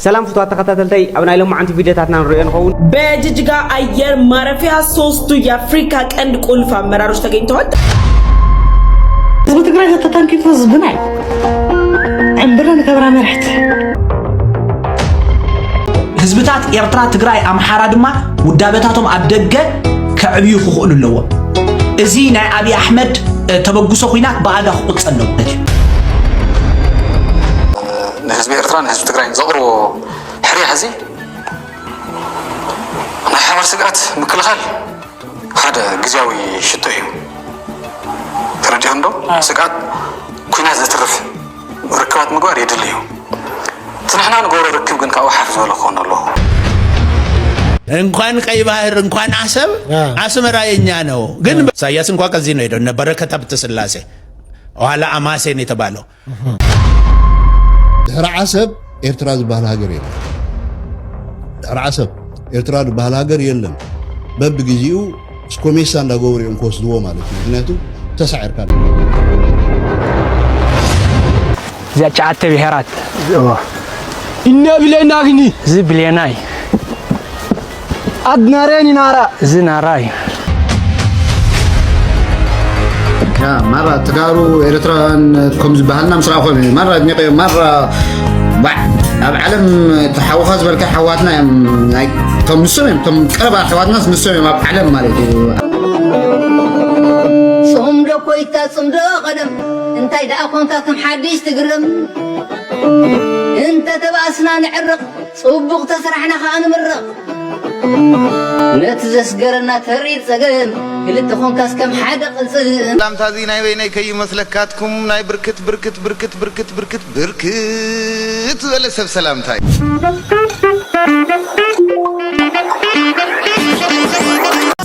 سلام فتوات تقاتلتي أبناء لهم عن فيديوهاتنا نريان خون بجيجا أير معرفة سوستو يافريكا كأن كل فم مراروش تجين تود زبط قرية تتانكي فوز بناي عمبرنا كبرنا مرحت حزبتات إيرترا تقرأي أم حرادما ودابتاتهم أبدقة كعبيو خخون اللوا إزينا أبي أحمد تبقصو خينات بعد خقص اللوا حزب إيرترا حزب تقرأي زغرو حرية هزي أنا حمر سقعت بكل خال هذا جزاوي شتوهم ترجع عنده سقعت كنا زترف ركبات مقاري يدليهم تنحنا نقول ركب جنك أو حافظ ولا خون الله እንኳን ቀይ ባህር እንኳን አሰብ ራየኛ ነው ግን ሳያስ እንኳን ከዚህ ነው ሄደው ነበር ከተብተ ስላሴ ወኋላ አማሴን የተባለው ረዓሰብ ኤርትራ ዝባል ሀገር የለም ረዓሰብ ኤርትራ ዝባል ሀገር የለም በብግዚው ስኮሜሳ እንዳጎብሪውን ኮስድዎ ማለት ነው ምክንያቱም ተሳዕርካ ዘጫተ ብሔራት ኢነ ብለናግኒ ዝብለናይ أدنارين نارا زناراي يا مرة تقارو إريتران كمز بهالنا مسرعهم مرة نقي مرة بعلم تحوخز بالك حواتنا يعني تم نسمي تم قرب حواتنا نسمي ما بعلم مالك صمد كويتا صمد قدم انت إذا أكنت كم حديث تقرم انت تبأسنا نعرق صبغ تسرحنا خان مرق نتزس قرنا تريد سجن قلت خون كاس كم حدا قلصن لام تازي ناي ويني كي مسلكاتكم ناي بركت بركت بركت بركت بركت بركت ولا سب سلام تاي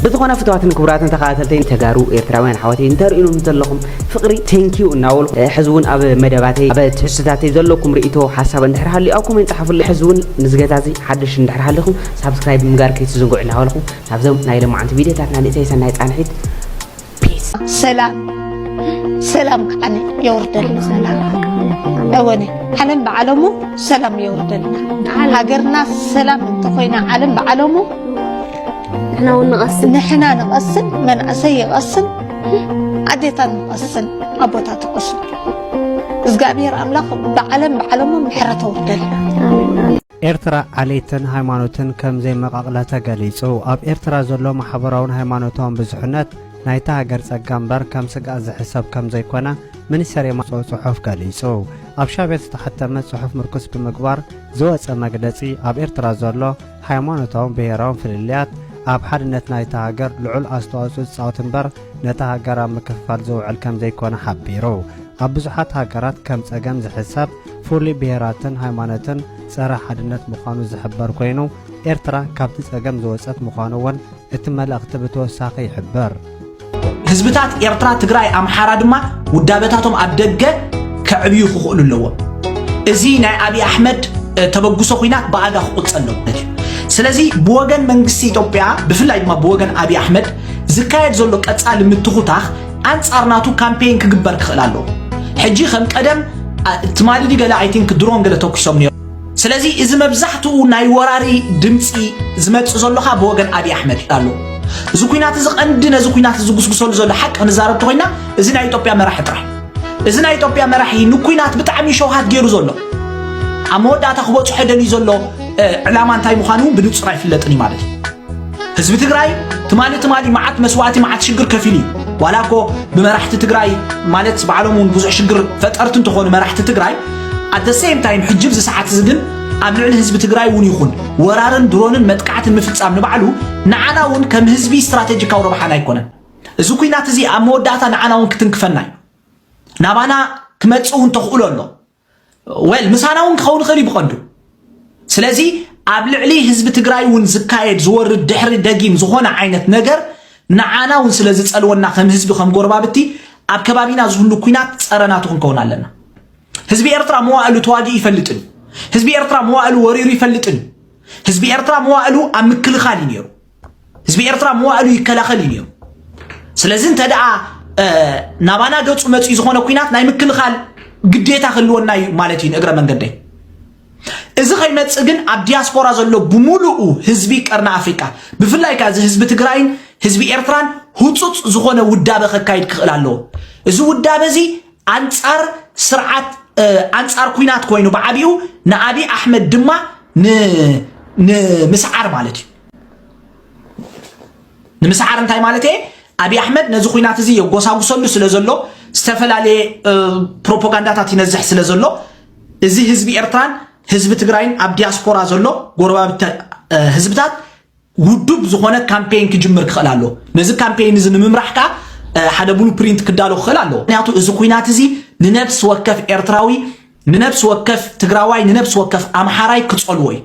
بتخونا فتوات كبرات تقاتلتين تجارو إيرتراوين حواتي انترئنو مثلكم فقري تانكيو ناول حزون أب مدباتي أب تحسداتي زلكم رئيتو حساب اندحرها اللي أوكم ينتحف اللي حزون نزقاتي حدش اندحرها لكم سبسكرايب مقاركي تزنقوا عليها لكم نابزو نايلم عن فيديو تاتنا لإساي سنايت عنحيد بيس سلام سلام عني يوردل سلام أولي علم بعلمه سلام يوردل هاجرنا سلام انتقينا علم بعلمه نحنا نقصن من أسي قصن عديتا نقصن أبوتا تقصن إزقابير أملاق بعلمه محرته وردل ኤርትራ ዓሌትን ሃይማኖትን ከም ዘይመቃቅለተ ገሊጹ ኣብ ኤርትራ ዘሎ ማሕበራውን ሃይማኖታውን ብዙሕነት ናይታ ሃገር ጸጋምበር ከም ስጋእ ዝሕሰብ ከም ዘይኮነ ሚኒስትር የማጽኦ ጽሑፍ ገሊጹ ኣብ ሻቤት ዝተሓተመ ጽሑፍ ምርኩስ ብምግባር ዝወፀ መግለጺ ኣብ ኤርትራ ዘሎ ሃይማኖታውን ብሔራውን ፍልልያት ኣብ ሓድነት ናይታ ሃገር ልዑል ኣስተዋጽኦ ዝጻወት እምበር ነታ ሃገር ኣብ ምክፍፋል ዝውዕል ከም ዘይኮነ ሓቢሩ ኣብ ብዙሓት ሃገራት ከም ጸገም ዝሕሰብ ፍሉይ ብሔራትን ሃይማኖትን ጸረ ሓድነት ምዃኑ ዝሕበር ኮይኑ ኤርትራ ካብቲ ጸገም ዝወፀት ምዃኑ እውን እቲ መልእኽቲ ብተወሳኺ ይሕበር ህዝብታት ኤርትራ ትግራይ ኣምሓራ ድማ ውዳበታቶም ኣብ ደገ ከዕብዩ ክኽእሉ ኣለዎም እዚ ናይ ኣብይ ኣሕመድ ተበግሶ ኩናት ብኣጋ ክቁፅል ኣለዎ ስለዚ ብወገን መንግስቲ ኢትዮጵያ ብፍላይ ድማ ብወገን ኣብይ ኣሕመድ ዝካየድ ዘሎ ቀጻሊ ምትኹታኽ ኣንጻርናቱ ካምፔይን ክግበር ክኽእል ኣለዎ ሕጂ ከም ቀደም ትማልዲ ገለ ኣይ ቲንክ ድሮን ገለ ተኩሶም ነይሩ ስለዚ እዚ መብዛሕትኡ ናይ ወራሪ ድምፂ ዝመጽእ ዘሎኻ ብወገን ኣብይ ኣሕመድ ኣሎ እዚ ኩናት እዚ ቀንዲ ነዚ ኩናት ዝጉስጉሰሉ ዘሎ ሓቂ ክንዛረብ ተኮይና እዚ ናይ ኢትዮጵያ መራሒ ጥራሕ እዚ ናይ ኢትዮጵያ መራሒ ንኩናት ብጣዕሚ ሸውሃት ገይሩ ዘሎ ኣብ መወዳእታ ክበፅሖ ደልዩ ዘሎ ዕላማ እንታይ ምዃኑ ብንጹር ኣይፍለጥን እዩ ማለት እዩ ህዝቢ ትግራይ ትማሊ መዓት መስዋዕቲ መዓት ሽግር ከፊል እዩ ዋላኮ ብመራሕቲ ትግራይ ማለት ባዕሎም እውን ብዙሕ ሽግር ፈጠርቲ እንትኾኑ መራሕቲ ትግራይ at the same time ሕጅብ ዝሰዓት እዚ ግን ኣብ ልዕሊ ህዝቢ ትግራይ እውን ይኹን ወራርን ድሮንን መጥቃዕትን ምፍጻም ንባዕሉ ንዓና እውን ከም ህዝቢ ስትራቴጂካዊ ረብሓና ኣይኮነን እዚ ኩናት እዚ ኣብ መወዳእታ ንዓና እውን ክትንክፈና እዩ ናባና ክመጽእ እውን ተኽእሎ ኣሎ ወል ምሳና እውን ክኸውን ይኽእል እዩ ብቐንዱ ስለዚ ኣብ ልዕሊ ህዝቢ ትግራይ እውን ዝካየድ ዝወርድ ድሕሪ ደጊም ዝኾነ ዓይነት ነገር ንዓና እውን ስለ ዝጸልወና ከም ህዝቢ ከም ጎረባብቲ ኣብ ከባቢና ዝህሉ ኩናት ጸረናቱ ክንከውን ኣለና ህዝቢ ኤርትራ መዋእሉ ተዋጊኡ ይፈልጥን ህዝቢ ኤርትራ መዋእሉ ወሪሩ ይፈልጥን ህዝቢ ኤርትራ መዋእሉ ኣብ ምክልኻል እዩ ነይሩ ህዝቢ ኤርትራ መዋእሉ ይከላኸል እዩ ነይሩ ስለዚ እንተደኣ ናባና ገጹ መጽኡ ዝኾነ ኩናት ናይ ምክልኻል ግዴታ ክህልወና እዩ ማለት እዩ እግረ መንገደይ إذا خيمت سجن عبد دياسبورا زلوا بملؤ حزبي قرن أفريقيا بفلاي كذا حزب تجراين حزب إيرتران هوتص زخونة ودابة خكايد كخلالو إذا ودابة زي أنصار سرعة أنصار كوينات كوينو بعبيو نأبي أحمد دما مسعر مالتي نمسعر انتاي مالتي أبي أحمد نزخوينات زي يقوسا وصلوا سلزلو استفل عليه بروباغندا تنزح سلزلو إذا حزب إيرتران حزب تجراين عبد دياسبورا زلو قربا حزبتات ودوب زخونه كامبين كجمر خلالو نزي كامبين زن ممرحكا حدا بلو برينت كدالو خلالو نياتو إذا كوينات زي ننفس وكف إيرتراوي ننفس وكف تجراواي ننفس وكف أمحاراي كتصلوي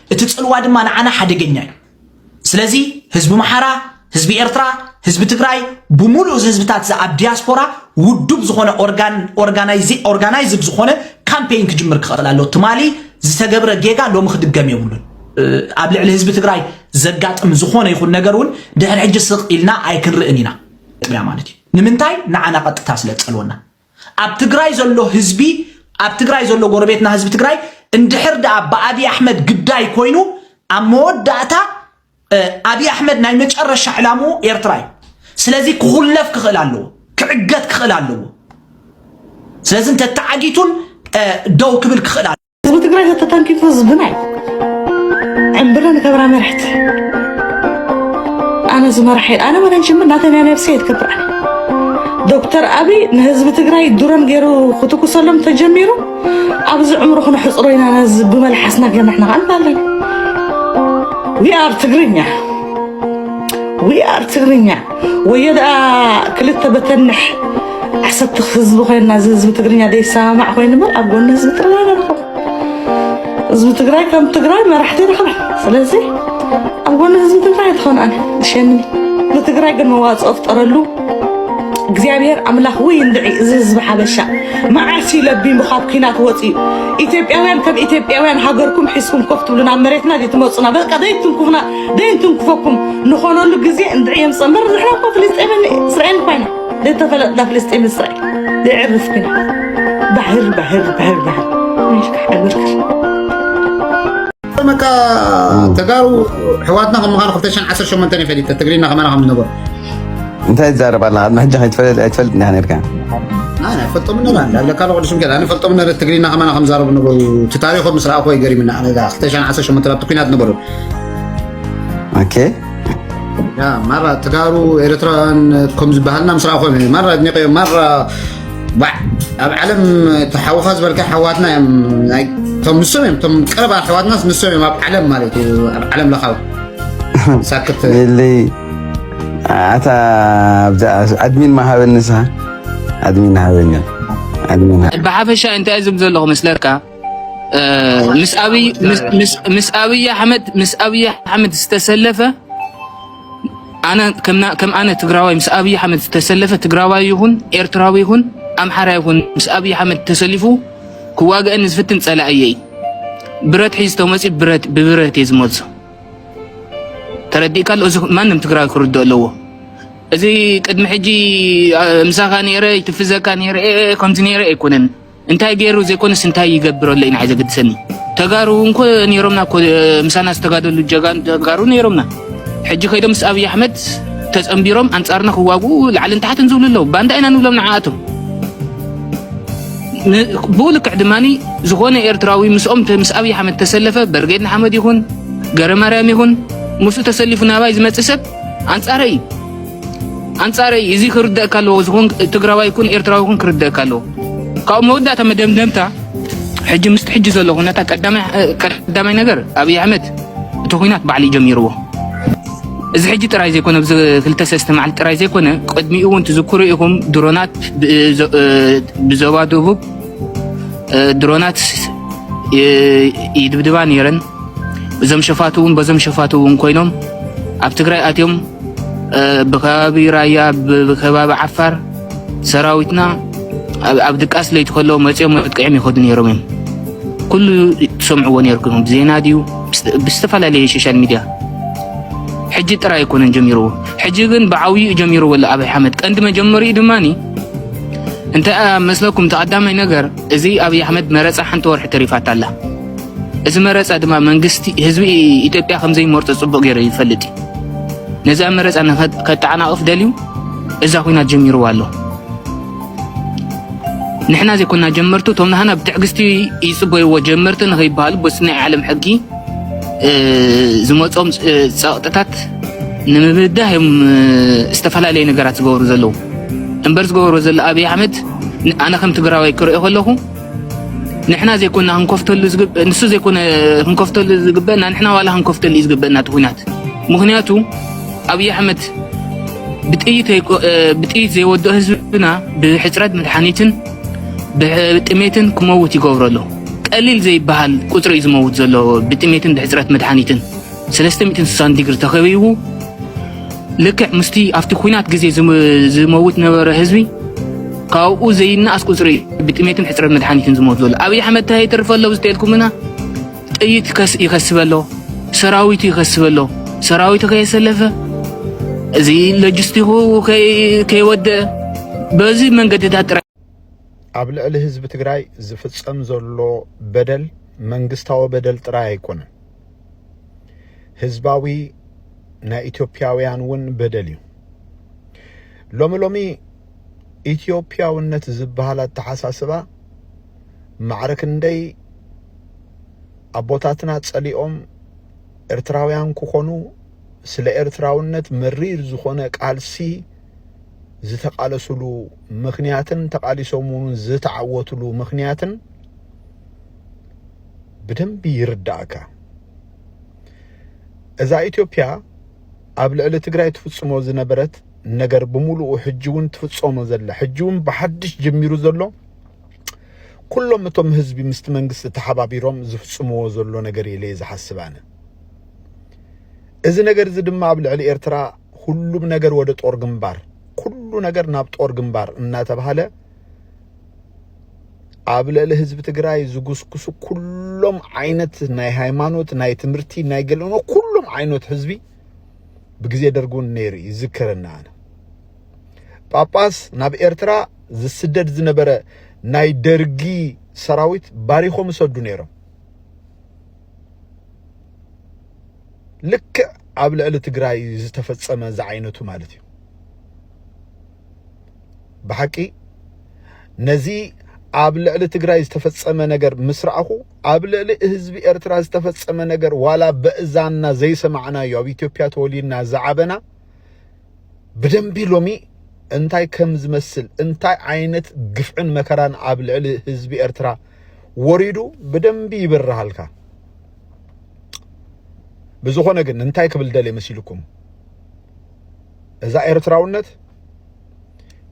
تتصلوا دما أنا حدا جناي سلازي حزب محارا حزب إيرترا حزب تجراي بمولو حزبتات زي عبد دياسبورا ودوب زخونه أورغانايز بزخونه كامبين كجمر خلالو تمالي زي تجبر جيجا لو مخد الجميع يقولون قبل على حزب تجراي زقات مزخونه يخون نجارون ده العج السق إلنا أيكن رئنينا يا مالتي نمنتاي نعنا قد تاسلت سألونا أب تجراي زلوا حزبي أب تجراي زلوا قربتنا حزب تجراي اندحر ده أبي أحمد قداي كوينو أمود داتا أبي أحمد نايمج أرش علامو إيرتراي سلازي كخلف كخلالو كعقات كخلالو سلازي أنت تعجيتون دو كبل كخلالو حزب تجراي تتانكي فوز بناي عمبرنا كبرى مرحت أنا زمرحي أنا ما نجمع ناتني أنا بسيد كبراني دكتور أبي نهزب تجراي دوران غيرو خطوكو سلم تجميرو أبز عمره خنا حصرينا ناس بملحسنا كنا إحنا غنبالين we are تجرينيا ويدا كلتا بتنح حسب تخزبو خينا زب تجرينيا دي سامع خينا ما أقول نهزب تجراي حزب تجراي كم تجراي ما راح تدخل سلازي أقول حزب تجراي يدخل أنا شنو تجراي قد مواز أفطرلو እግዚአብሔር አምላክ ወይ እንደይ ዝዝ በሐበሻ ማዓሲ ለቢ መኻብኪናት ወፂ ኢትዮጵያውያን ከም ኢትዮጵያውያን ሃገርኩም ሒስኩም ከፍቱልና መሬትና ditመጽና በቃ ደይንትንኩፈኩም ንኾነሉ ግዜ እንድዕየም ጸምር ንሕና ፍልስጤም እስራኤል ኮይና ደተፈለጥና ፍልስጤም እስራኤል ደዕርፍኪና ባህር مش حاجه መካ ተጋሩ ሕዋትና ከም ምኻኑ 2018 ፈሊጥ ትግሪና ከማና ከም ዝነበሩ እንታይ ይዛረባልና ኣድማ ሕጂ ኣይትፈልጥ ኒሃ ነርካ ኣነ ፈጦም ነራ ላለ ካሎ ቅዱስም ከላ ኣነ ፈጦም ነረ ትግሪና ከማና ከም ዛረቡ ነበሩ እቲ ታሪኹ ምስ ረኣኹ ይገሪምና ኣነ 2018 ላብቲ ኩናት ነበሩ ኦኬ ያ ማራ ተጋሩ ኤርትራን ከም ዝበሃልና ምስ ረኣኹ ማራ ድኒቀዮ ማራ ኣብ ዓለም ተሓውኻ ዝበልካ ሓዋትና እዮም ቶም ንሶም እዮም ቶም ቀረባ ኣሕዋትና ንሶም እዮም ኣብ ዓለም ማለት እዩ ኣብ ዓለም ለኻዊ ሳክት ኣታ ኣድሚን ማሃበንሳ ኣድሚን ሃበኛ ኣድሚን ብሓፈሻ እንታይ ዝም ዘለኹ መስለካ ምስ ኣብይ ኣሕመድ ዝተሰለፈ ኣነ ከም ኣነ ትግራዋይ ምስ ኣብይ ኣሕመድ ዝተሰለፈ ትግራዋይ ይኹን ኤርትራዊ ይኹን ኣምሓራ ይኹን ምስ ኣብይ ኣሕመድ ተሰሊፉ ክዋግአኒ ዝፍትን ፀላእየ ብረት ሒዝ ተመፂ ብብረት እየ ዝመፆ ተረዲእካ ኣሎ ማንም ትግራይ ክርድእ ኣለዎ እዚ ቅድሚ ሕጂ ምሳኻ ነይረ ይትፍዘካ ነይረ ከምዚ ነይረ ኣይኮነን እንታይ ገይሩ ዘይኮነስ እንታይ ይገብር ኣሎ ኢና ዘገድሰኒ ተጋሩ እንኮ ነይሮምና እኮ ምሳና ዝተጋደሉ ተጋሩ ነይሮምና ሕጂ ከይዶም ምስ ኣብይ ኣሕመድ ተፀምቢሮም ኣንፃርና ክዋግኡ ላዕልን ታሕትን ዝብሉ ኣለዉ ባንዳ ኢና ንብሎም ንዓኣቶም ብልክዕ ድማኒ ዝኾነ ኤርትራዊ ምስኦም ምስ ኣብይ ኣሕመድ ተሰለፈ በርጌድና ሓመድ ይኹን ገረ ማርያም ይኹን ምስኡ ተሰሊፉ ናባይ ዝመፅእ ሰብ ኣንፃረይ እዚ ክርደአካ ኣለዎ ዝኾን ትግራዋይ ይኹን ኤርትራዊ ይኹን ክርደአካ ኣለዎ ካብኡ መወዳእታ መደምደምታ ሕጂ ምስቲ ሕጂ ዘሎ ኩነታ ቀዳማይ ነገር ኣብይ ኣሕመድ እቲ ኩናት ባዕሉ ጀሚርዎ እዚ ሕጂ ጥራይ ዘይኮነ ብዚ 2-3 መዓልቲ ጥራይ ዘይኮነ ቅድሚኡ እውን ትዝክሩ ኢኹም ድሮናት ብዞባ ደቡብ ድሮናት ይድብድባ ነይረን እዞም ሸፋቱ እውን ኮይኖም ኣብ ትግራይ ኣትዮም ብከባቢ ራያ ብከባቢ ዓፋር ሰራዊትና ኣብ ድቃስ ለይቲ ከለዉ መፅኦም መጥቅዕም ይኸዱ ነይሮም እዮም ኩሉ ትሰምዕዎ ነይርኩም ብዜና ድዩ ብዝተፈላለየ ሶሻል ሚድያ ሕጂ ጥራይ ኣይኮነን ጀሚርዎ ሕጂ ግን ብዓብዪኡ ጀሚርዎ ኣሎ ኣብይ ኣሕመድ ቀንዲ መጀመሪኡ ድማኒ انت مسلكم تقدمي نجر ازي ابي احمد مرص حنت ورح تريفات الله اذا مرص دما منغستي حزبي ايثيوبيا خم زي مرص صبق غير يفلطي نزا مرص انا كتعنا افدليو اذا كنا جميرو والله نحنا زي كنا جمرتو تومنا هنا بتعغستي يصبوا وجمرت نغيبال بس ني عالم حقي زمصوم صقطات نمبدهم استفلالي نغرات زغورو زلو امبرز غورو زل ابي احمد انا كم تغراوي كرئ خلخو نحنا زي كنا هنكفتل زغب نسو زي كنا هنكفتل زغبنا نحنا ولا هنكفتل يزغبنا تهونات مغنياتو ابي احمد بتقيت زي ودو حزبنا بحصرات مدحانيتن بتميتن كموت يغورلو قليل زي بحال قطر يزموت زلو بتميتن بحصرات مدحانيتن 360 ديجري تخويو لك مستي افتي خوينات غزي زموت نبر حزبي كاو زي الناس قصري بتميتن حصرات مدحانيتن زموت زلو ابي احمد تاي ترفلو زتيلكمنا طيت يخسبلو سراويت يخسبلو سراويت كيسلفه زي لوجستيكو كي ود بزي منقد تاتر قبل الحزب تግራይ ዝፍጸም ዘሎ በደል መንግስታዊ በደል ጥራይ አይኮነ ህዝባዊ ና ኢትዮጵያውያን ውን በደል እዩ ሎሚ ኢትዮጵያውነት ዝባሃላት ተሐሳስባ ማዕረክ እንደይ አቦታትና ጸሊኦም ኤርትራውያን ኩኾኑ ስለ ኤርትራውነት መሪር ዝኾነ ቃልሲ ዝተቃለሱሉ ምክንያትን ተቃሊሶሙን ዝተዓወቱሉ ምክንያትን በደንብ ይርዳካ እዛ ኢትዮጵያ ኣብ ልዕሊ ትግራይ ትፍጽሞ ዝነበረት ነገር በሙሉ ሕጅውን ትፍጽሞ ዘላ ሕጅውን በሐድሽ ጀሚሩ ዘሎ ኩሎም እቶም ህዝቢ ምስት መንግስት ተሓባቢሮም ዝፍጽሞ ዘሎ ነገር የለ ዝሐስባነ እዚ ነገር እዚ ድማ ኣብ ልዕሊ ኤርትራ ሁሉም ነገር ወደ ጦር ግንባር ኩሉ ነገር ናብ ጦር ግንባር እና ተባለ ኣብ ልዕሊ ህዝብ ትግራይ ዝጉስኩሱ ኩሎም ዓይነት ናይ ሃይማኖት ናይ ትምርቲ ናይ ገለኖ ኩሎም ዓይነት ህዝቢ በጊዜ ደርጉን ነሪ ይዝከረና ጳጳስ ናብ ኤርትራ ዝስደድ ዝነበረ ናይ ደርጊ ሰራዊት ባሪኾም ሰዱ ነይሮም ልክ ኣብ ልዕሊ ትግራይ ዝተፈጸመ ዝዓይነቱ ማለት እዩ بحقي نزي ኣብ ልዕሊ ትግራይ ዝተፈጸመ ነገር ምስራኹ ኣብ ልዕሊ ህዝቢ ኤርትራ ዝተፈጸመ ነገር ዋላ በእዛና ዘይሰማዕና እዩ ኣብ ኢትዮጵያ ተወሊድና ዝዓበና በደንቢ ሎሚ እንታይ ከም ዝመስል እንታይ ዓይነት ግፍዕን መከራን ኣብ ልዕሊ ህዝቢ ኤርትራ ወሪዱ በደንቢ ይበረሃልካ ብዙኾነ ግን እንታይ ክብል ደለ መስልኩም እዛ ኤርትራውነት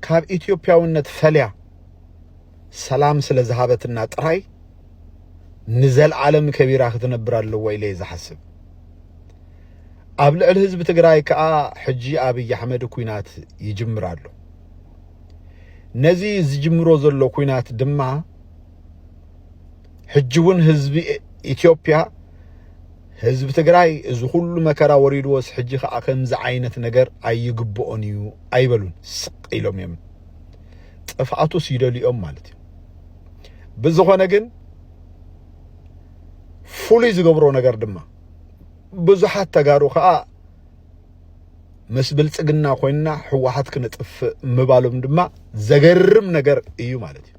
ካብ ኢትዮጵያውነት ፈልያ ሰላም ስለ ዝሃበትና ጥራይ ንዘል ዓለም ከቢራ ክትነብር ኣለዎ ኢለ ዝሐስብ ኣብ ልዕሊ ህዝቢ ትግራይ ከኣ ሕጂ አብይ አሕመድ ኩናት ይጅምራሉ ነዚ ዝጅምሮ ዘሎ ኩናት ድማ ሕጂውን ህዝቢ ኢትዮጵያ ህዝብ ትግራይ እዚ ሁሉ መከራ ወሪድዎስ ሕጂ ከኣ ከምዚ ዓይነት ነገር አይግብኦን እዩ አይበሉን ስቅ ኢሎም የም ጥፋቱ ሲደልዮም ማለት እዩ ብዙኾነ ግን ፉሊ ዝገብሮ ነገር ድማ ብዙሓት ተጋሩ ከኣ መስብል ጽግና ኮይና ህወሓት ክንጥፍ ምባሎም ድማ ዘገርም ነገር እዩ ማለት እዩ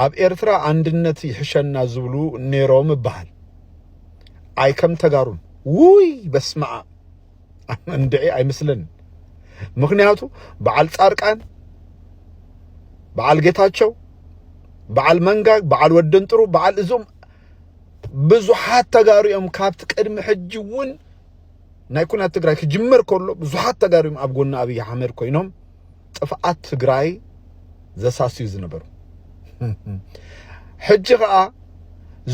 ኣብ ኤርትራ አንድነት ይሕሸና ዝብሉ ኔሮም በሃል አይ ከም ተጋሩን ውይ በስማዓ እንድዒ አይመስለን ምክንያቱ በዓል ጻርቃን በዓል ጌታቸው በዓል መንጋግ በዓል ወደንጥሩ በዓል እዞም ብዙሓት ተጋሩዮም ካብት ቅድሚ ሕጂውን ናይ ኩናት ትግራይ ክጅመር ከሎ ብዙሓት ተጋሩዮም ኣብ ጎና አብይ አሕመድ ኮይኖም ጥፍኣት ትግራይ ዘሳስዩ ዝነበሩ ሕጂ ከኣ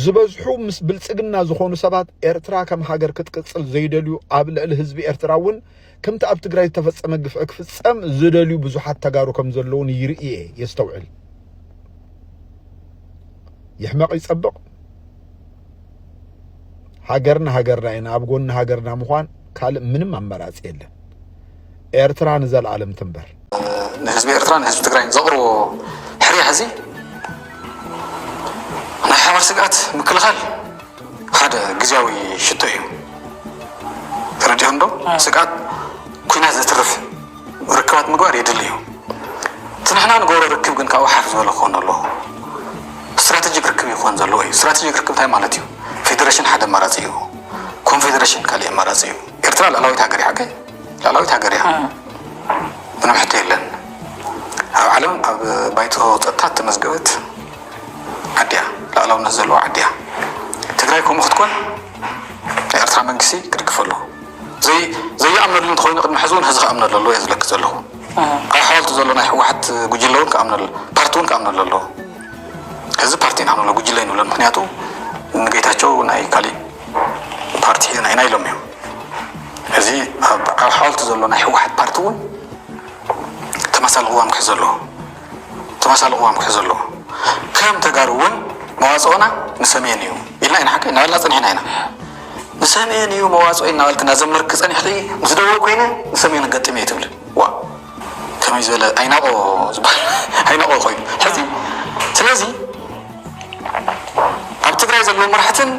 ዝበዝሑ ምስ ብልጽግና ዝኾኑ ሰባት ኤርትራ ከም ሃገር ክትቅጽል ዘይደልዩ ኣብ ልዕሊ ህዝቢ ኤርትራውን ከምቲ ኣብ ትግራይ ተፈጸመ ግፍዕ ክፍጸም ዝደልዩ ብዙሓት ተጋሩ ከም ዘለውን ይርኢ የስተውዕል يحمق يصبق هاجرنا إن أبغون هاجرنا مخان قال منم أمبارات إلا إيرتران زال عالم تنبر ህዝቢ ኤርትራን ህዝቢ ትግራይን ዘቕርቦ ሕርያ ሕዚ ናይ ሓባር ስግኣት ምክልኻል ሓደ ግዝያዊ ሽቶ እዩ ተረዲኦም ዶ ስግኣት ኩናት ዘትርፍ ርክባት ምግባር የድል እዩ እቲ ንሕና ንገብሮ ርክብ ግን ካብኡ ሓፍ ዝበለ ክኾን ኣለዎ ስትራቴጂክ ርክብ ይኾን ዘለዎ እዩ ስትራቴጂክ ርክብ እንታይ ማለት እዩ ፌደሬሽን ሓደ ኣማራፂ እዩ ኮንፌደሬሽን ካሊእ ኣማራፂ እዩ ኤርትራ ላዕላዊት ሃገር እያ ሓቀይ ላዕላዊት ሃገር እያ ምንም ሕቶ የለን ኣብ ዓለም ኣብ ባይቶ ፀጥታት ተመዝገበት ዓዲ እያ ላዕላውነት ዘለዋ ዓዲ እያ ትግራይ ከምኡ ክትኮን ናይ ኤርትራ መንግስቲ ክድግፍ ኣለዎ ዘይኣምነሉ እንተኮይኑ ቅድሚ ሕዚ እውን ህዚ ከኣምነሉ ኣለዎ እየ ዝለክት ዘለኹ ኣብ ሓወልቲ ዘሎ ናይ ሕወሓት ጉጅለ እውን ከኣምነሉ ፓርቲ እውን ከኣምነሉ ኣለዎ ህዚ ፓርቲ ንኣምነሎ ጉጅለ ይንብለን ምክንያቱ ንጌታቸው ናይ ካሊእ ፓርቲ ሒዝና ኢና ኢሎም እዮም እዚ ኣብ ሓወልቲ ዘሎ ናይ ሕወሓት ፓርቲ እውን ተመሳሳሊ ቅዋም ክሕዝ ኣለዎ ተመሳሳሊ ቅዋም ክሕዝ ኣለዎ ከም ተጋሩ እውን መዋፅኦና ንሰሜን እዩ ኢልና ኢና ሓቀይ እናበልና ፀኒሕና ኢና ንሰሜን እዩ መዋፅኦ እናበልክና ዘመርክ ፀኒሕኺ ምስ ደቡብ ኮይነ ንሰሜን ገጥም እየ ትብል ዋ ከመይ ዝበለ ኣይናቆ ዝበሃል ኣይናቆ ኮይኑ ሕዚ ስለዚ ኣብ ትግራይ ዘለዎ መራሕትን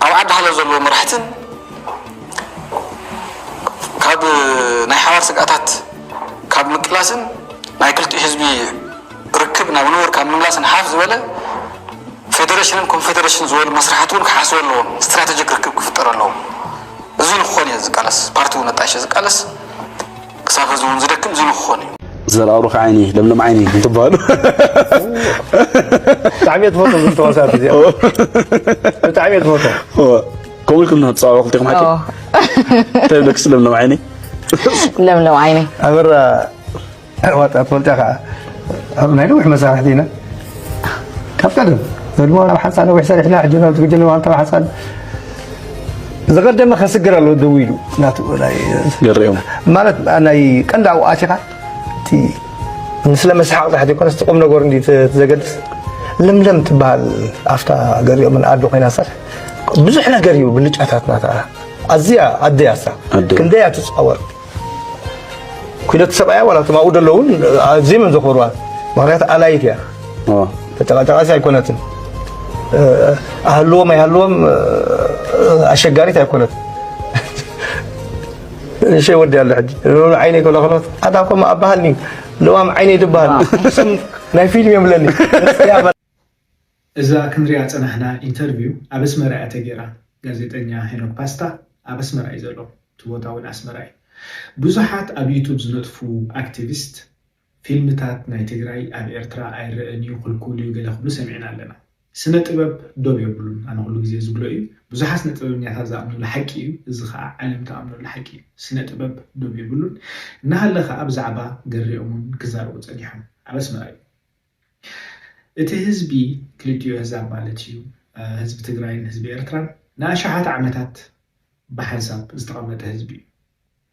ኣብ ዓዲ ሃለ ዘለዎ መራሕትን ካብ ናይ ሓባር ስግኣታት ካብ ምቅላስን ናይ ክልቲኡ ህዝቢ ርክብ ናብ ንወር ካብ ምምላስን ሓፍ ዝበለ ፌደሬሽንን ኮንፌደሬሽን ዝበሉ መስራሕቲ እውን ክሓስቡ ኣለዎም ስትራቴጂክ ርክብ ክፍጠር ኣለዎ እዚ ንክኾን እየ ዝቃለስ ፓርቲ እውን ኣጣይሸ ዝቃለስ ክሳብ ህዝቢ እውን ዝደክም እዚ ንክኾን እዩ زرعروخ عيني لملم عيني انت بالو تعمية فوتو قلت وسات زي تعمية فوتو كم كنا نتصور قلتكم حكي طيب لك لملم عيني لملم عيني أمر وقت قلت يا ما يروح مساحة دينا كيف قدم المهم حسن وحسن احنا عندنا تقول وانت حسن إذا قدم خسجر له دويلو ناتو قريهم مالت أنا كان دعوة عاشقة تي مثل مسحاق تحت يكون استقوم نقول عندي تزجدس لم تبال أفتا قريو من أدو قينا صار بزحنا قريو باللجأتنا ترى أزيا أدياسا كنديا تصور كده تسبعة ولا تماود اللون زي من ذكروان مرات على يديا فتقطع سيكونت أهلوم أهلوم أشجاري تيكونت شيء ودي على الحج لو عيني كلها خلاص هذا كم أبهلني لو أم عيني دبهل ناي فيلم يملني إذا كنريات أنا هنا انترفيو أبس مرأة تجرا جازيتنيا هنوك باستا أبس مرأة زلوا تبوتاون أسمرأة بزحات أبي يوتيوب زنطفو أكتيفيست فيلم تات ناي تجراي أبي إرترا أير نيو كل يوجد خبز سمعنا لنا سنة طبب دوب يقولون أنا أقول لك زي زبلوي بزحات سنة طبب نياتها أمنو لحكي إزخاء علم تأمنو لحكي سنة طبب دوب يقولون نهال لخا أبزعبا قريئون كزار وتأليحهم أبس مرأي إتي هزبي كليتيو هزاب مالتيو هزب تقراين هزبي إرتران ناشحات عمتات بحساب استقامة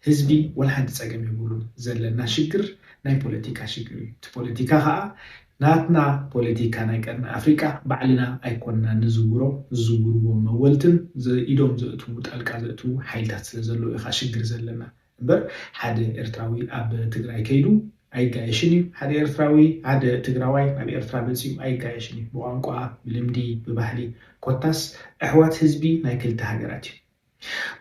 هزبي ولا حد تساقم يقولون زلنا شكر ناي بوليتيكا شكر بوليتيكا ها ناتنا بوليتيكا نايكرنا أفريكا بعلنا أيكونا نزورو مولتن إيدوم زئتو متألقا زئتو حيلتات سلزلو إخا شكر زلنا بر حد إرتراوي أب تقراي كيدو أي قايشني حد إرتراوي حد تقراوي أب إرتراوي بنسيو أي قايشني بوانقوا بلمدي ببحلي كوتاس أحوات هزبي نايكل تهاجراتي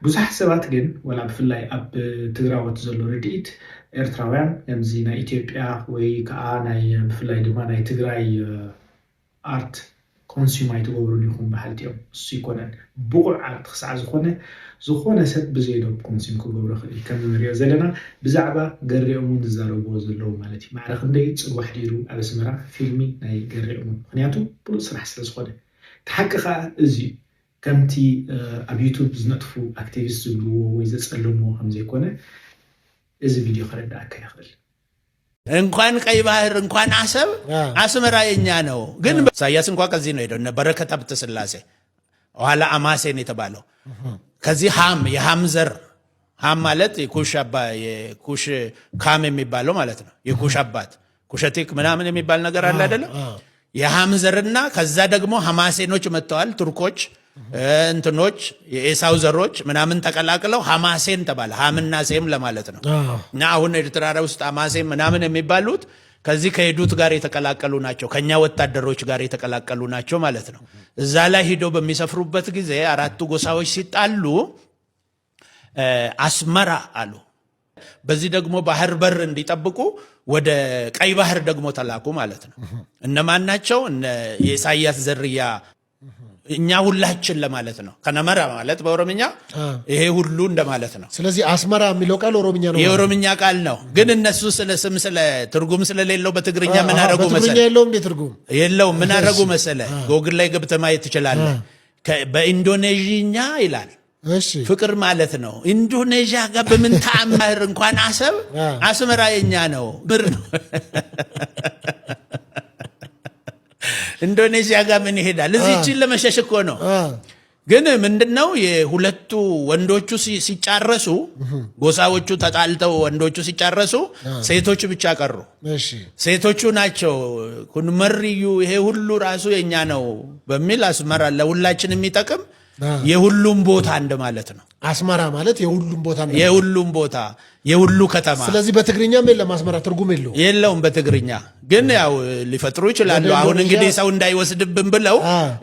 بزح سبات جن ولا بفلاي أب تقراوات زلو رديت إرتراويان يمزي نا إثيوبيا ويكا ناي بفلاي دما ناي تقراي آرت كونسيومايت غورون يكون بحالتيهم سيكونن بوع تخسع زخونه سد بزيدو كونسيوم كغورو خلي كم نريا زلنا بزعبا غريومون زارو زلو مالتي معرخ ندي صبح ديرو ابسمرا فيلمي ناي غريومون مخنياتو بلو سرح سلسخونه تحقق ازي كمتي اب يوتيوب زنطفو اكتيفيست زلو ويزصلمو هم زيكونه እዚ ቪዲዮ ከረዳከ ያخل እንኳን ቀይ ባህር እንኳን አሰብ ራየኛ ነው ግን ኢሳያስ እንኳን ከዚህ ነው ሄደው በረከታ በተስላሴ ኋላ አማሴን የተባለው ከዚህ የሃም ዘር ሃም ማለት የኩሽ ካም የሚባለው ማለት ነው የኩሽ አባት ኩሸቲክ ምናምን የሚባል ነገር አለ አይደለ የሃም ዘርና ከዛ ደግሞ ሐማሴኖች መጥተዋል ቱርኮች እንትኖች የኤሳው ዘሮች ምናምን ተቀላቅለው ሐማሴን ተባለ። ሐምና ሴም ለማለት ነው። እና አሁን ኤርትራ ውስጥ ሐማሴን ምናምን የሚባሉት ከዚህ ከሄዱት ጋር የተቀላቀሉ ናቸው። ከኛ ወታደሮች ጋር የተቀላቀሉ ናቸው ማለት ነው። እዛ ላይ ሄደው በሚሰፍሩበት ጊዜ አራቱ ጎሳዎች ሲጣሉ አስመራ አሉ። በዚህ ደግሞ ባህር በር እንዲጠብቁ ወደ ቀይ ባህር ደግሞ ተላኩ ማለት ነው። እነማን ናቸው? የኢሳያስ ዝርያ እኛ ሁላችን ለማለት ነው። ከነመራ ማለት በኦሮምኛ ይሄ ሁሉ እንደማለት ነው። ስለዚህ አስመራ የሚለው ቃል ኦሮምኛ ነው። የኦሮምኛ ቃል ነው። ግን እነሱ ስለ ስም ስለ ትርጉም ስለሌለው በትግርኛ ምን አደረጉ መሰለ? በትግርኛ የለውም እንዴ ትርጉም? የለውም። ምን አደረጉ መሰለ? ጎግል ላይ ገብተህ ማየት ትችላለህ። በኢንዶኔዥኛ ይላል ፍቅር ማለት ነው። ኢንዶኔዥያ ጋር በምን ተአምር እንኳን አሰብ አስመራ የኛ ነው ብር ነው። ኢንዶኔዥያ ጋር ምን ይሄዳል? እዚህችን ለመሸሽ እኮ ነው። ግን ምንድነው የሁለቱ ወንዶቹ ሲጫረሱ ጎሳዎቹ ተጣልተው ወንዶቹ ሲጫረሱ ሴቶቹ ብቻ ቀሩ። ሴቶቹ ናቸው ኩንመርዩ ይሄ ሁሉ ራሱ የኛ ነው በሚል አስመራ ለሁላችን የሚጠቅም የሁሉም ቦታ እንደማለት ነው። አስመራ ማለት የሁሉም ቦታ ነው። የሁሉም ቦታ የሁሉ ከተማ። ስለዚህ በትግርኛም የለም አስመራ ትርጉም የለውም በትግርኛ። ግን ያው ሊፈጥሩ ይችላሉ። አሁን እንግዲህ ሰው እንዳይወስድብን ብለው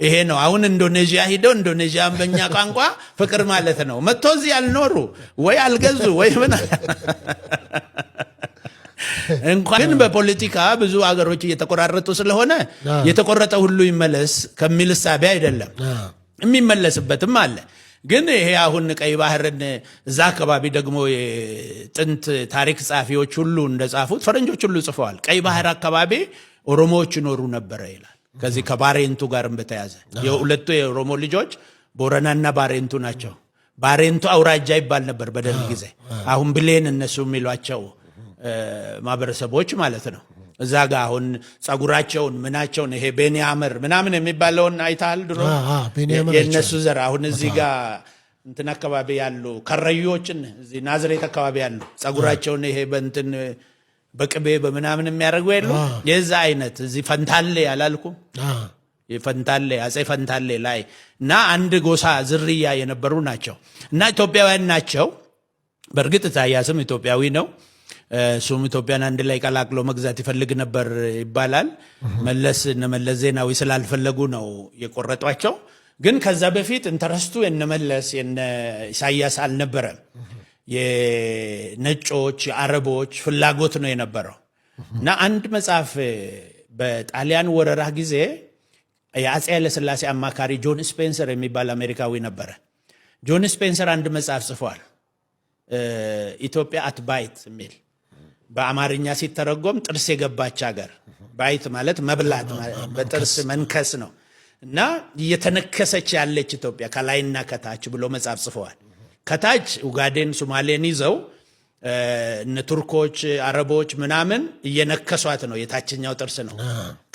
ይሄ ነው። አሁን ኢንዶኔዥያ ሄደው ኢንዶኔዥያን በእኛ ቋንቋ ፍቅር ማለት ነው። መጥቶ እዚህ ያልኖሩ ወይ አልገዙ ወይ ምን እንኳን ግን በፖለቲካ ብዙ አገሮች እየተቆራረጡ ስለሆነ የተቆረጠ ሁሉ ይመለስ ከሚል እሳቤ አይደለም። የሚመለስበትም አለ። ግን ይሄ አሁን ቀይ ባህርን እዛ አካባቢ ደግሞ የጥንት ታሪክ ጻፊዎች ሁሉ እንደጻፉት ፈረንጆች ሁሉ ጽፈዋል። ቀይ ባህር አካባቢ ኦሮሞዎች ይኖሩ ነበረ ይላል። ከዚህ ከባሬንቱ ጋርም በተያዘ የሁለቱ የኦሮሞ ልጆች ቦረናና ባሬንቱ ናቸው። ባሬንቱ አውራጃ ይባል ነበር በደርግ ጊዜ። አሁን ብሌን እነሱ የሚሏቸው ማህበረሰቦች ማለት ነው። እዛ ጋር አሁን ጸጉራቸውን ምናቸውን ይሄ ቤኒያመር ምናምን የሚባለውን አይታል ድሮ የነሱ ዘር አሁን እዚህ ጋር እንትን አካባቢ ያሉ ከረዮችን እዚህ ናዝሬት አካባቢ ያሉ ጸጉራቸውን ይሄ በእንትን በቅቤ በምናምን የሚያደርጉ የሉ የዛ አይነት እዚህ ፈንታሌ ያላልኩም የፈንታሌ አጼ ፈንታሌ ላይ እና አንድ ጎሳ ዝርያ የነበሩ ናቸው እና ኢትዮጵያውያን ናቸው። በእርግጥ ኢሳያስም ኢትዮጵያዊ ነው። ሱም ኢትዮጵያን አንድ ላይ ቀላቅሎ መግዛት ይፈልግ ነበር ይባላል። መለስ ዜናዊ ስላልፈለጉ ነው የቆረጧቸው። ግን ከዛ በፊት ኢንተረስቱ የነመለስ የኢሳያስ አልነበረም። የነጮች የአረቦች ፍላጎት ነው የነበረው እና አንድ መጽሐፍ በጣሊያን ወረራ ጊዜ የአፄ ኃይለሥላሴ አማካሪ ጆን ስፔንሰር የሚባል አሜሪካዊ ነበረ። ጆን ስፔንሰር አንድ መጽሐፍ ጽፏል። ኢትዮጵያ አት ባይት የሚል በአማርኛ ሲተረጎም ጥርስ የገባች ሀገር። ባይት ማለት መብላት በጥርስ መንከስ ነው እና እየተነከሰች ያለች ኢትዮጵያ ከላይና ከታች ብሎ መጽሐፍ ጽፈዋል። ከታች ኡጋዴን ሶማሌን ይዘው እነ ቱርኮች አረቦች ምናምን እየነከሷት ነው፣ የታችኛው ጥርስ ነው።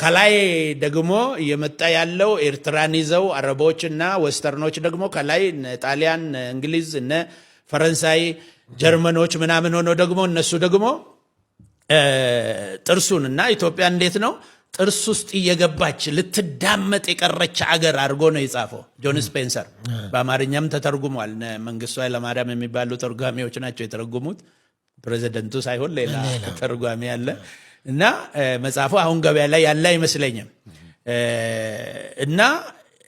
ከላይ ደግሞ እየመጣ ያለው ኤርትራን ይዘው አረቦችና ወስተርኖች ደግሞ ከላይ ጣሊያን፣ እንግሊዝ፣ እነ ፈረንሳይ፣ ጀርመኖች ምናምን ሆኖ ደግሞ እነሱ ደግሞ ጥርሱን እና ኢትዮጵያ እንዴት ነው ጥርስ ውስጥ እየገባች ልትዳመጥ የቀረች አገር አድርጎ ነው የጻፈው ጆን ስፔንሰር። በአማርኛም ተተርጉሟል። መንግስቱ ኃይለማርያም የሚባሉ ተርጓሚዎች ናቸው የተረጉሙት፣ ፕሬዚደንቱ ሳይሆን ሌላ ተርጓሚ ያለ እና መጽሐፉ አሁን ገበያ ላይ ያለ አይመስለኝም። እና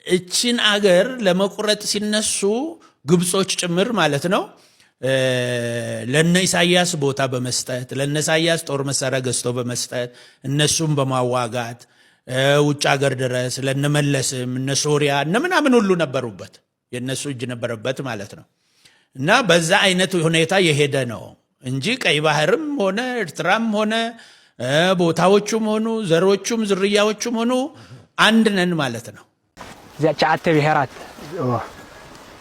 እችን አገር ለመቁረጥ ሲነሱ ግብጾች ጭምር ማለት ነው ለነ ኢሳያስ ቦታ በመስጠት ለነ ኢሳያስ ጦር መሳሪያ ገዝቶ በመስጠት እነሱም በማዋጋት ውጭ ሀገር ድረስ ለነ መለስም እነ ሶሪያ እነ ምናምን ሁሉ ነበሩበት፣ የነሱ እጅ ነበረበት ማለት ነው። እና በዛ አይነት ሁኔታ የሄደ ነው እንጂ ቀይ ባህርም ሆነ ኤርትራም ሆነ ቦታዎቹም ሆኑ ዘሮቹም ዝርያዎቹም ሆኑ አንድ ነን ማለት ነው። እዚያ ጫዓተ ብሔራት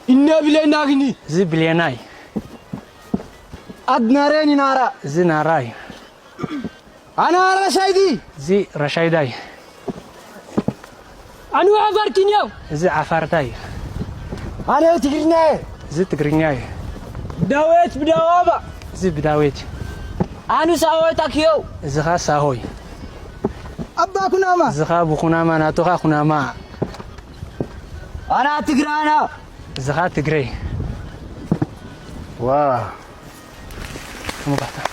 እነ ብሌና ግኒ ዝ ብሌናይ አድናሬን ናራ ዝ ናራይ አና ረሻይዲ ዚ ረሻይዳይ አኑ አፋርኪኛው ዝ አፋርታይ አነ ትግርኛይ ዝ ትግርኛይ ዳዌት ብዳዋባ ዝ ብዳዌት አኑ ሳሆይ ታኪዮ ዝኻ ሳሆይ አባ ኩናማ ዝኻ ብኩናማ ናቶኻ ኩናማ أنا تجري أنا زخات تجري واو مبحث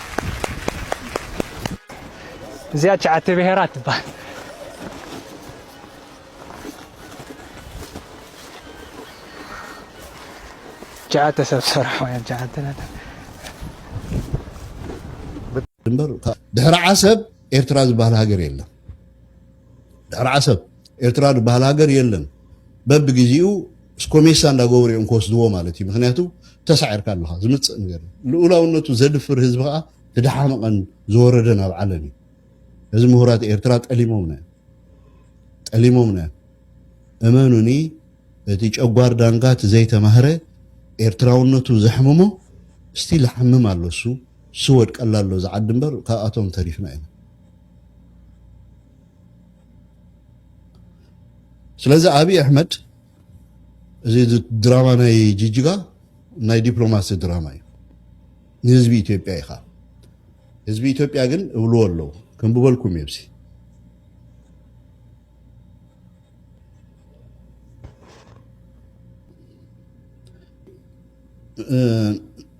زياد شعت بهرات بان جاءت سبسرح وين جاءتنا ድንበር ድሕሪ ዓሰብ ኤርትራ ዝበሃል ሃገር የለን ድሕሪ ዓሰብ ኤርትራ ዝበሃል ሃገር የለን በብግዚኡ ስኮሜሳ እንዳገበሩ እዮም ክወስድዎ ማለት እዩ ምክንያቱ ተሳዒርካ ኣለኻ ዝምፅእ ነገር ልኡላውነቱ ዘድፍር ህዝቢ ከዓ ትደሓመቐን ዝወረደ ናብ ዓለም እዩ እዚ ምሁራት ኤርትራ ጠሊሞምና እመኑኒ እቲ ጨጓር ዳንጋት ዘይተማህረ ኤርትራውነቱ ዘሕምሞ እስቲ ልሓምም ኣሎ እሱ سود قلالو زعد دنبر كاتوم تاريخنا يعني سلازا ابي احمد زي دراما ناي جيجيغا ناي دبلوماسي دراما نزبي اثيوبيا يخا نزبي اثيوبيا ግን እብልወለው ከም ብበልኩም ይብሲ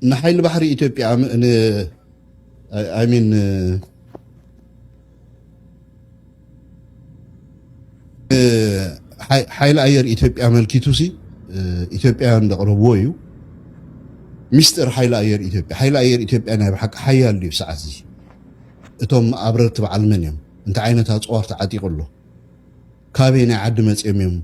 نحيل بحري إثيوبيا I mean حيل أير إثيوبيا ملكيتوسي إثيوبيا عند قربويو مستر حيل أير إثيوبيا أنا بحق حيال لي بساعتي توم أبرت بعلمنيم أنت عينتها تصور تعطي كله كابينا عدمت أميم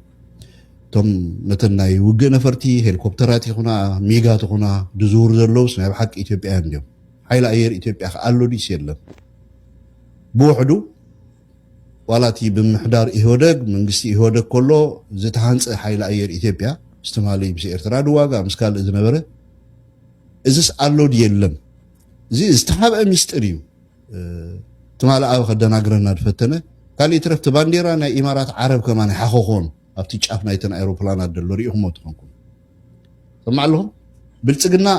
توم مثلا يوجد نفرتي هليكوبترات هنا ميجات هنا دزور زلوس نبي حق إثيوبيا عندهم حيل أير إثيوبيا قالوا دي سيرلم بوحدو ولا تي بمحضار إهودك من قصي إهودك كله زتهانس حيل أير إثيوبيا استمالي بس إرترا دواجا مسكال إذا نبره إذا قالوا دي يلم زي استحاب ميستريو تمال أو خدنا قرنا الفتنة قال يترفت بانديرا نا إمارات عرب كمان حقوقهم أفتيش أفنايتن أيروبلانات دلوري هم تكونكم سمع لهم بالتقنا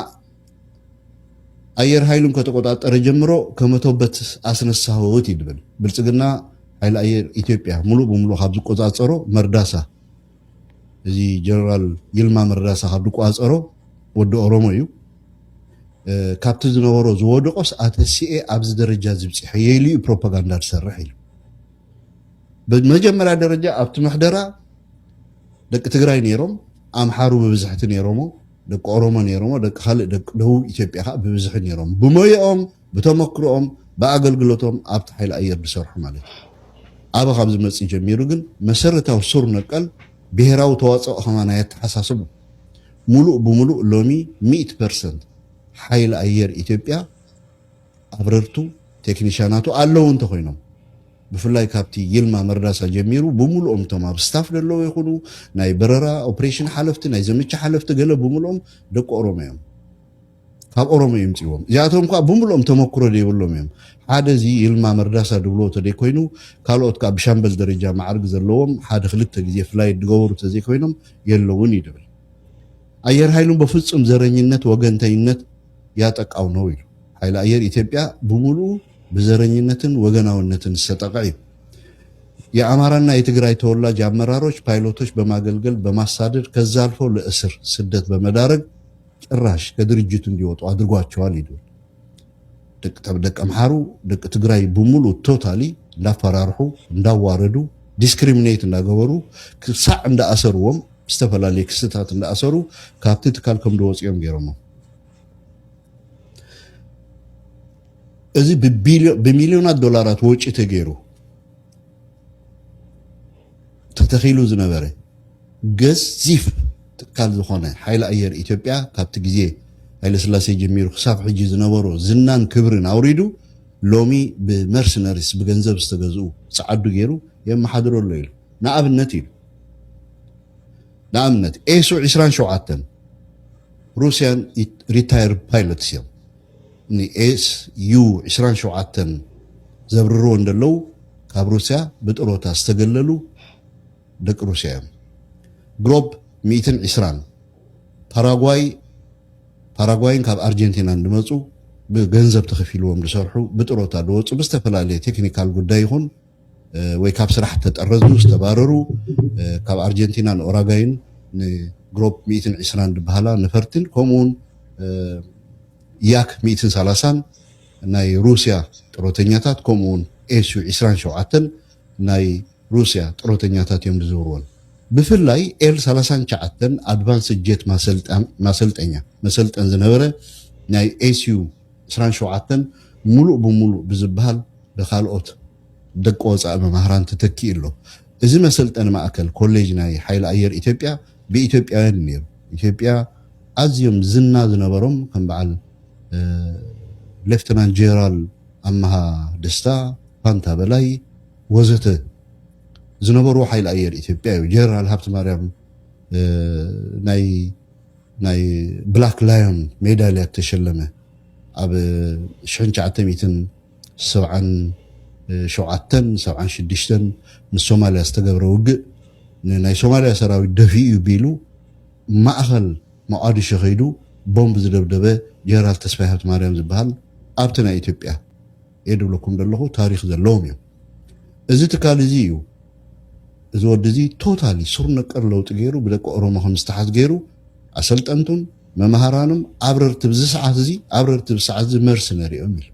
أير هايلون كتقطعت رجمرو كما توبت أسن السهوات يدبل بالتقنا هايل أير إثيوبيا ملو بملو حبزو قطعت أرو مرداسة زي جنرال يلما مرداسة حبزو قطعت أرو ودو أروميو كابتن نورو زودو قص أتسيئ أبز درجة زبسي حيالي بروباغاندار سرحيل بمجمع درجة أبت محدرة دك تجري نيروم أم حارو ببزحت نيرومو دك أوروما نيرومو دك خالق دك دهو إثيوبيا خا ببزحت نيروم بمويهم بتمكرهم بعقل قلتهم أبت حيل أير بسرح ماله أبا خبز مسي جميروجن مسرته وصور نقل بهراو تواصل خمانات حساسه ملو بملو لومي 100% حيل أير إثيوبيا أبررتو تكنيشاناتو ألون تخينهم بفلاي كابتي يلما مرداسة جميرو بمولهم تمام ستاف دلو يخونو ناي بررا اوبريشن حلفت ناي زمتش حلفت قال بمولهم دق اوروميهم كاب اوروميهم تيوم جاتهم كاب بمولهم تمكرو دي بلوميهم هذا زي يلما مرداسة دبلو تدي كوينو كالوت كاب شامبل درجة معرق زلوهم هذا خلت زي فلاي دغورو تزي كوينهم يلون يدبل اير هايلون بفصم زرنينت وغنتينت ياتقاو نو يلو هايل اير ኢትዮጵያ بمولو بزرنينتن وغناونتن ستقعي يا أمارنا يتقرأي تولى جامراروش بايلوتوش بماغلقل بماسادر كزالفو لأسر سدت بمدارق الراش كدرجتون ديوت وادرقوات شوالي دول دك أمحارو دك تقرأي بمولو توتالي لا فرارحو نداواردو ديسكريمينيت نداقورو كساع ندا أسروهم استفلا ليك ستات ندا أسرو كابتي تكالكم دوز يوم جيرمو إذا بمليونات دولارات وجه تجيرو تتخيلوا زنبرة جز زيف قال زخانة حيل أير إثيوبيا كابت جزية حيل سلاسي جمير خساف حجي زنبرو زنان كبرن أوريدو لومي بمرسنريس بجنزب استجزو سعدو جيرو يوم حضروا الليل نعم النتيل نعم النتيل إيسو عشران شوعاتن روسيان ريتاير بايلوتس يوم ني إس يو عشران شوعاتن زبررون دلو كاب روسيا بتقروتا استقللو دك روسيا جروب 120 باراغواي كاب أرجنتينا ندمصو بجنزب تخفيلوهم لسرحو بتقروتا دوصو بستفلالي تكنيكال قداي يخون وي كاب سرح تتأرزو استباررو كاب أرجنتينا أوراغاين ንግሩፕ 120 ድበሃላ ነፈርትን ከምኡውን ያክ 130 ናይ ሩስያ ጥሮተኛታት ከምኡውን ኤሱ 27 ናይ ሩስያ ጥሮተኛታት እዮም ዝዝውርዎን ብፍላይ ኤል39 አድቫንስ ጄት ማሰልጠን ዝነበረ ናይ ኤስዩ 27 ሙሉእ ብሙሉእ ብዝበሃል ብካልኦት ደቂ ወፃኢ መምህራን ተተኪ ኣሎ እዚ መሰልጠን ማእከል ኮሌጅ ናይ ሓይሊ ኣየር ኢትዮጵያ ብኢትዮጵያውያን ነይሩ ኢትዮጵያ ኣዝዮም ዝና ዝነበሮም ከም በዓል ሌፍተናንት ጀነራል ኣማሃ ደስታ ፋንታ በላይ ወዘተ ዝነበሩ ሓይሊ ኣየር ኢትዮጵያ እዩ ጀነራል ሃብተ ማርያም ናይ ብላክ ላዮን ሜዳልያ ተሸለመ ኣብ 1977 ንሶማልያ ዝተገብረ ውግእ ናይ ሶማልያ ሰራዊት ደፊኡ ቢሉ ማእኸል መቃዲሾ ኸይዱ ቦምብ ዝደብደበ ጀነራል ተስፋይ ሃብተ ማርያም ዝበሃል ኣብቲ ናይ ኢትዮጵያ የድብለኩም ዘለኹ ታሪክ ዘለዎም እዮም እዚ ትካል እዚ እዩ እዚ ወዲ እዚ ቶታሊ ሱር ነቀር ለውጢ ገይሩ ብደቂ ኦሮሞ ከም ዝተሓዝ ገይሩ ኣሰልጠንቱን መምሃራንም ኣብረርቲ ብዚ ሰዓት እዚ መርሰነሪ እዮም ኢሉ